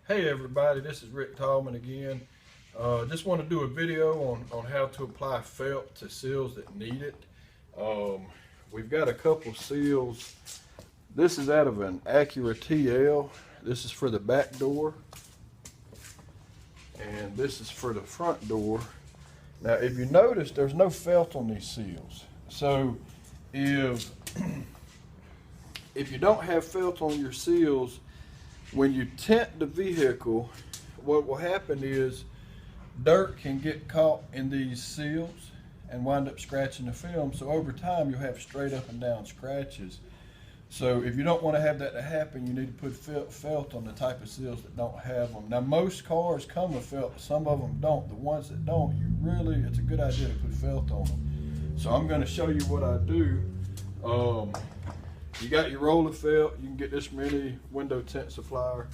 Hey everybody, this is Rick Tallman again. Just want to do a video on how to apply felt to seals that need it. We've got a couple seals. This is out of an Acura TL. This is for the back door. And this is for the front door. Now if you notice, there's no felt on these seals. So if you don't have felt on your seals, when you tint the vehicle, what will happen is dirt can get caught in these seals and wind up scratching the film. So over time you'll have straight up and down scratches. So if you don't want to have that to happen, you need to put felt on the type of seals that don't have them. Now most cars come with felt, some of them don't. The ones that don't, it's a good idea to put felt on them. So I'm going to show you what I do. You got your roll of felt. You can get this from any window tint supplier.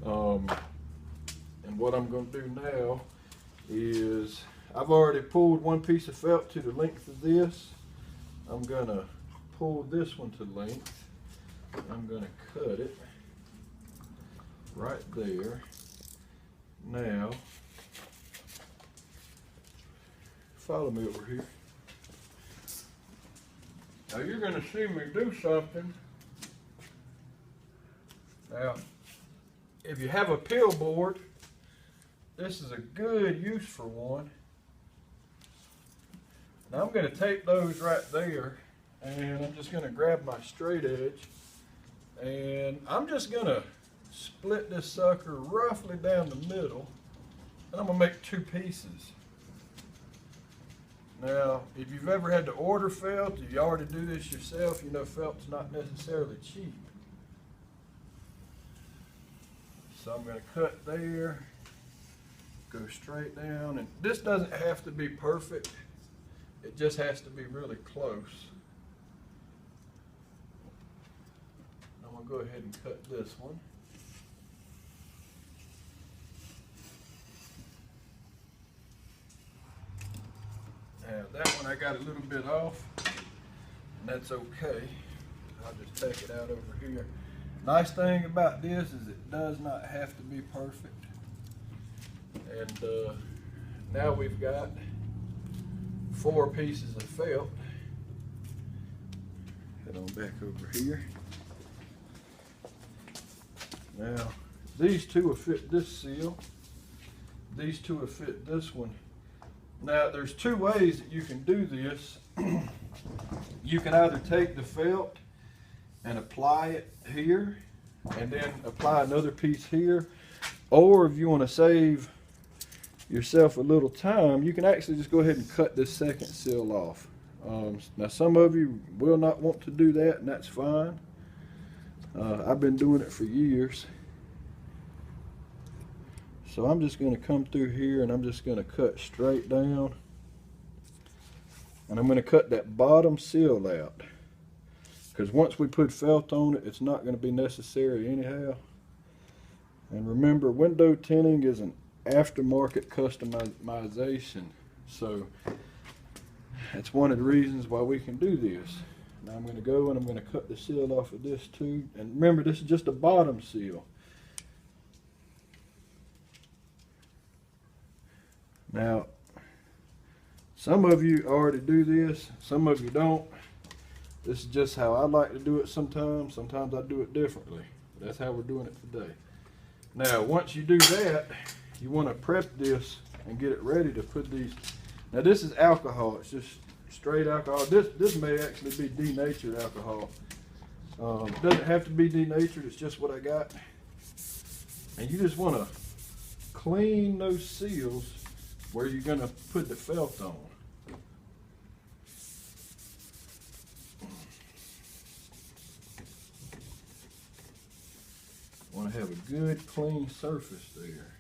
And what I'm going to do now is I've already pulled one piece of felt to the length of this. I'm going to pull this one to length. I'm going to cut it right there. Now, follow me over here. Now you're going to see me do something. Now, if you have a peel board, this is a good use for one. Now I'm going to tape those right there, and I'm just going to grab my straight edge, and I'm just going to split this sucker roughly down the middle, and I'm going to make two pieces. Now, if you've ever had to order felt, if you already do this yourself, you know felt's not necessarily cheap. So I'm going to cut there, go straight down, and this doesn't have to be perfect. It just has to be really close. I'm going to go ahead and cut this one. Now that one I got a little bit off, and that's okay. I'll just take it out over here. Nice thing about this is it does not have to be perfect. And now we've got 4 pieces of felt. Head on back over here. Now these two will fit this seal. These two will fit this one. Now there's 2 ways that you can do this. You can either take the felt and apply it here and then apply another piece here, or if you want to save yourself a little time, you can actually just go ahead and cut this second seal off. Now some of you will not want to do that, and that's fine. I've been doing it for years. So I'm just going to come through here and I'm just going to cut straight down. And I'm going to cut that bottom seal out. Because once we put felt on it, it's not going to be necessary anyhow. And remember, window tinting is an aftermarket customization. So that's one of the reasons why we can do this. Now I'm going to go and I'm going to cut the seal off of this too. And remember, this is just a bottom seal. Now, some of you already do this, some of you don't. This is just how I like to do it sometimes. Sometimes I do it differently. That's how we're doing it today. Now, once you do that, you want to prep this and get it ready to put these. Now, this is alcohol. It's just straight alcohol. This may actually be denatured alcohol. It doesn't have to be denatured. It's just what I got. And you just want to clean those seals where you're going to put the felt on. Want to have a good clean surface there.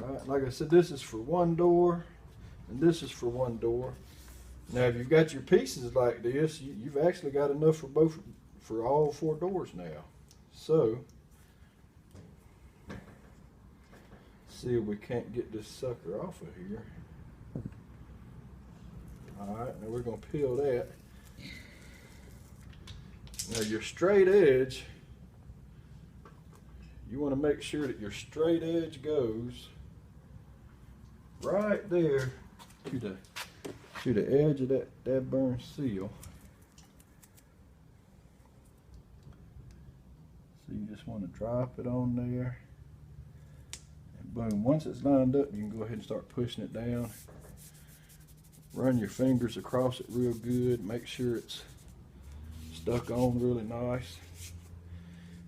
Alright, like I said, this is for one door and this is for one door. Now if you've got your pieces like this, you've actually got enough for all 4 doors now. So see if we can't get this sucker off of here. Alright, now we're going to peel that. Now your straight edge you want to make sure that your straight edge goes right there to the edge of that burn seal. So you just want to drop it on there. And boom, once it's lined up, you can go ahead and start pushing it down. Run your fingers across it real good. Make sure it's stuck on really nice.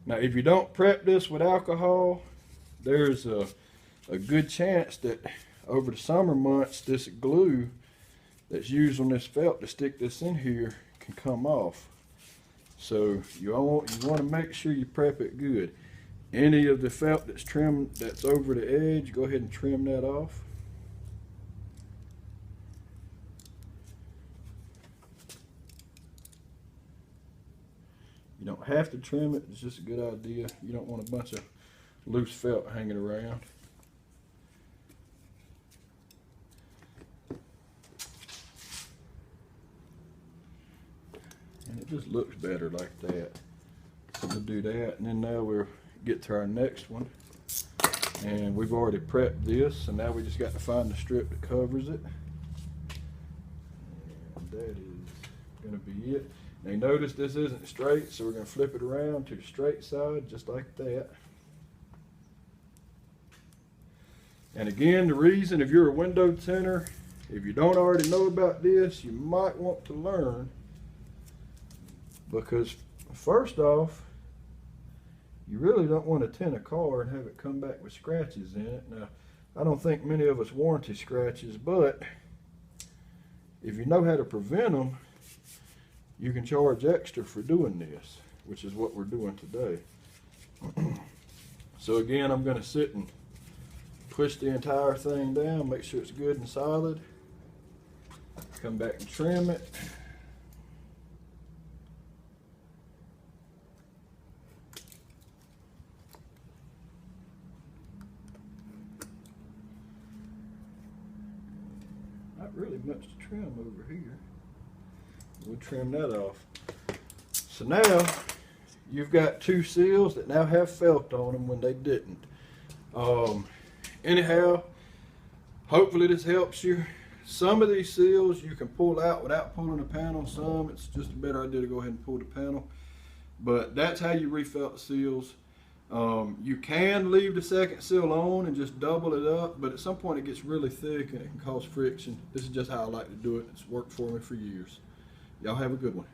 Now, if you don't prep this with alcohol, there's a good chance that over the summer months, this glue that's used on this felt to stick this in here can come off. So you want to make sure you prep it good. Any of the felt that's trimmed, that's over the edge, go ahead and trim that off. You don't have to trim it, it's just a good idea. You don't want a bunch of loose felt hanging around. And it just looks better like that. So we'll do that, and then now we'll get to our next one. And we've already prepped this, so now we just got to find the strip that covers it. And that is gonna be it. Now notice this isn't straight, so we're going to flip it around to the straight side, just like that. And again, the reason, if you're a window tinter, if you don't already know about this, you might want to learn. Because first off, you really don't want to tint a car and have it come back with scratches in it. Now, I don't think many of us warranty scratches, but if you know how to prevent them, you can charge extra for doing this, which is what we're doing today. So again, I'm going to sit and push the entire thing down, make sure it's good and solid. Come back and trim it. Not really much to trim over here. We'll trim that off. So now you've got two seals that now have felt on them when they didn't. Anyhow, hopefully this helps you. Some of these seals you can pull out without pulling the panel. Some it's just a better idea to go ahead and pull the panel. But that's how you refelt the seals. You can leave the second seal on and just double it up, but at some point it gets really thick and it can cause friction. This is just how I like to do it. It's worked for me for years. Y'all have a good one.